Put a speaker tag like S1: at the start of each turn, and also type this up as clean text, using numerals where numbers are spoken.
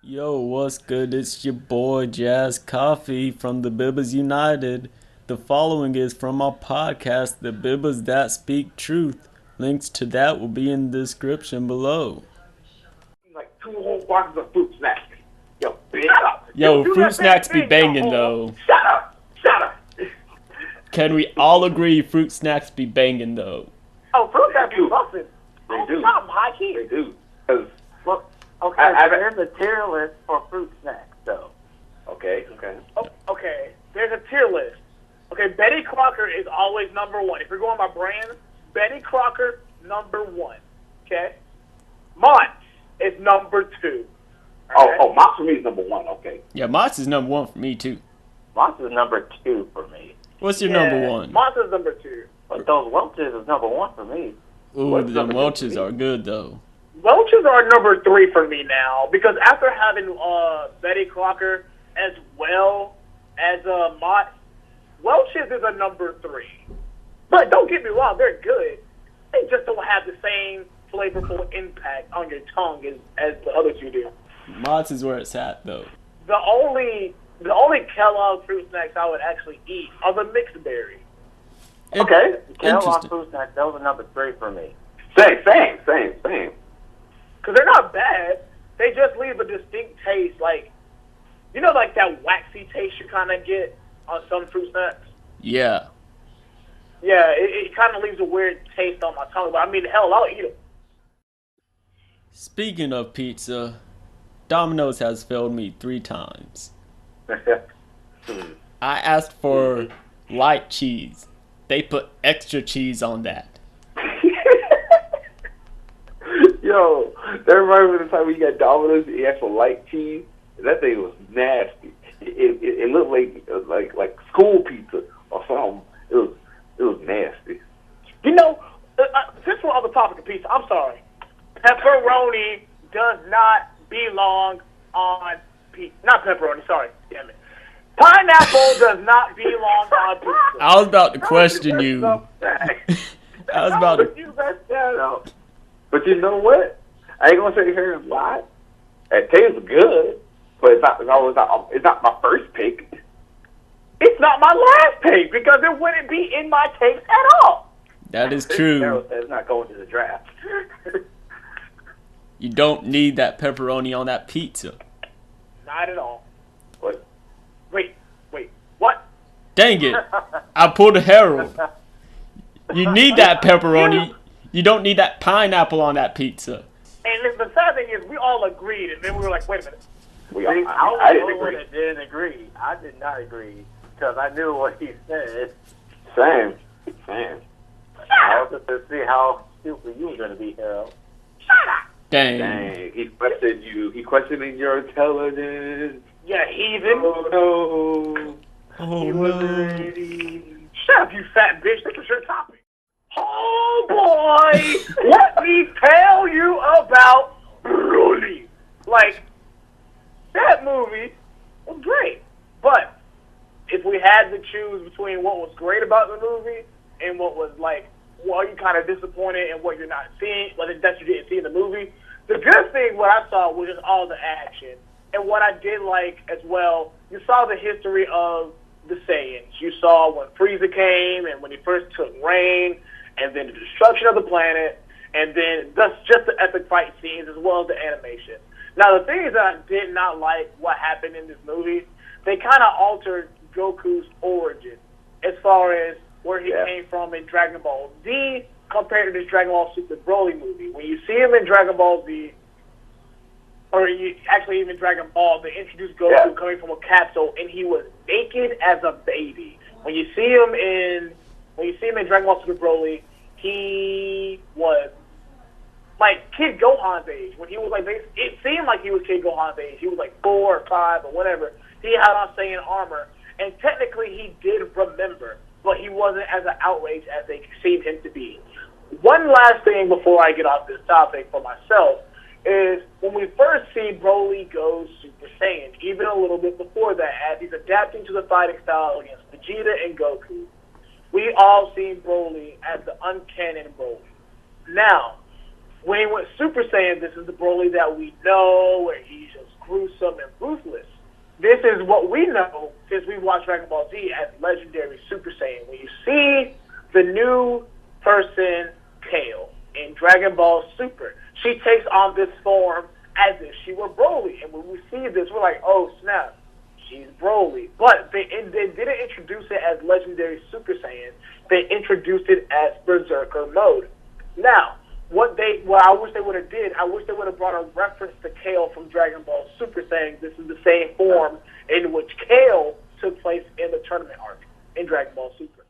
S1: Yo, what's good? It's your boy Jazz Coffee from the Bibbas United. The following is from our podcast, The Bibbas That Speak Truth. Links to that will be in the description below.
S2: Like 2 whole boxes of fruit snacks. Yo, shut up.
S1: Yo, fruit snacks be banging though.
S2: Shut up. Shut up.
S1: Can we all agree fruit snacks be banging though?
S3: Oh, fruit snacks be busting.
S2: They do.
S3: Stop, high key.
S2: They do. Because
S3: Okay, there's a tier list for fruit snacks, though.
S2: Okay.
S3: Okay, there's a tier list. Okay, Betty Crocker is always number one. If you're going by brand, Betty Crocker, number one. Okay? Mott's is number two. Okay?
S2: Oh, Mott's for me is number 1. Okay.
S1: Yeah, Mott's is number 1 for me too.
S4: Mott's is number 2 for me.
S1: What's your number 1?
S3: Mott's is number 2.
S4: But those Welch's is number 1 for me.
S1: Ooh, the Welch's are good though.
S3: Welch's are number 3 for me now because after having Betty Crocker as well as Mott, Welch's is a number 3. But don't get me wrong, they're good. They just don't have the same flavorful impact on your tongue as the other two do.
S1: Mott's is where it's at though.
S3: The only Kellogg fruit snacks I would actually eat are the mixed berry.
S4: Okay. Kellogg
S1: Interesting.
S4: fruit snacks, those are number 3 for me.
S2: Same.
S3: Because they're not bad. They just leave a distinct taste, like, you know, like that waxy taste you kind of get on some fruit snacks?
S1: Yeah.
S3: Yeah, it kind of leaves a weird taste on my tongue. But, I mean, hell, I'll eat them.
S1: Speaking of pizza, Domino's has failed me 3 times. I asked for light cheese. They put extra cheese on that.
S2: Yo, that reminds me of the time when you got Domino's and you asked for light cheese. That thing was nasty. It looked like school pizza or something. It was nasty.
S3: You know, since we're on the topic of pizza, I'm sorry. Pepperoni does not belong on pizza. Not pepperoni, sorry. Damn it. Pineapple does not belong on pizza.
S1: I was about to question you. I was about to.
S2: You messed that up. But you know what? I ain't gonna say here and lie. It tastes good, but it's not my first pick.
S3: It's not my last pick because it wouldn't be in my taste at all.
S1: That is true.
S4: Harold says not going to the draft.
S1: You don't need that pepperoni on that pizza.
S3: Not at all.
S2: What?
S3: Wait, what?
S1: Dang it. I pulled a Harold. You need that pepperoni. You don't need that pineapple on that pizza.
S3: And the sad thing is, we all agreed, and then we were like, wait a minute.
S4: I was the only one that didn't agree. I did not agree because I knew what he said.
S2: Same.
S4: I was just to see how stupid you were going to be, Harold.
S3: Shut up.
S1: Dang.
S2: He questioned you. He questioning your intelligence.
S3: Yeah, heathen.
S2: Oh no.
S1: Oh no.
S3: Shut up, you fat bitch. This is your topic. Oh, boy. Let me tell you about Broly. Like, that movie was great. But if we had to choose between what was great about the movie and what was, like, well, you kind of disappointed in what you're not seeing, that you didn't see in the movie, the good thing, what I saw, was just all the action. And what I did like as well, you saw the history of the Saiyans. You saw when Frieza came and when he first took reign, and then the destruction of the planet, and then just the epic fight scenes as well as the animation. Now, the thing is that I did not like what happened in this movie. They kind of altered Goku's origin as far as where he came from in Dragon Ball Z compared to this Dragon Ball Super Broly movie. When you see him in Dragon Ball Z, or even Dragon Ball, they introduced Goku coming from a capsule, and he was naked as a baby. When you see him in Dragon Ball Super Broly, he was like Kid Gohan's age. When he was like, it seemed like he was Kid Gohan's age. He was like 4 or 5 or whatever. He had on Saiyan armor, and technically he did remember, but he wasn't as outraged as they seemed him to be. One last thing before I get off this topic for myself is when we first see Broly go Super Saiyan, even a little bit before that, as he's adapting to the fighting style against Vegeta and Goku, we all see Broly as the uncanon Broly. Now, when he went Super Saiyan, this is the Broly that we know, where he's just gruesome and ruthless. This is what we know since we watched Dragon Ball Z as Legendary Super Saiyan. When you see the new person, Kale, in Dragon Ball Super, she takes on this form as if she were Broly. And when we see this, we're like, oh, snap, she's Broly. But they didn't introduce it as Legendary Super Saiyan. They introduced it as Berserker mode. Now, what I wish they would have did, I wish they would have brought a reference to Kale from Dragon Ball Super, saying this is the same form in which Kale took place in the tournament arc in Dragon Ball Super.